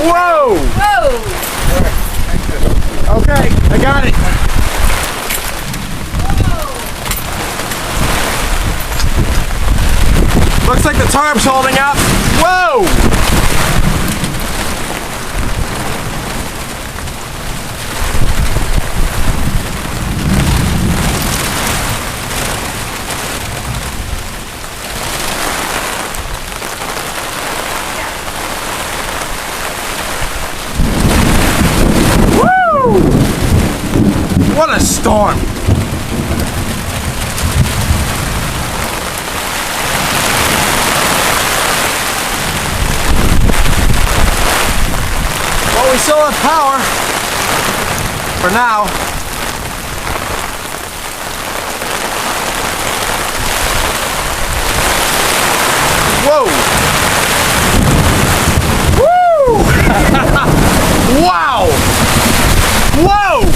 Whoa! Whoa! Okay, I got it. Looks like the tarp's holding up. Whoa! What a storm! Well, we still have power for now. Whoa! Woo! Wow! Whoa!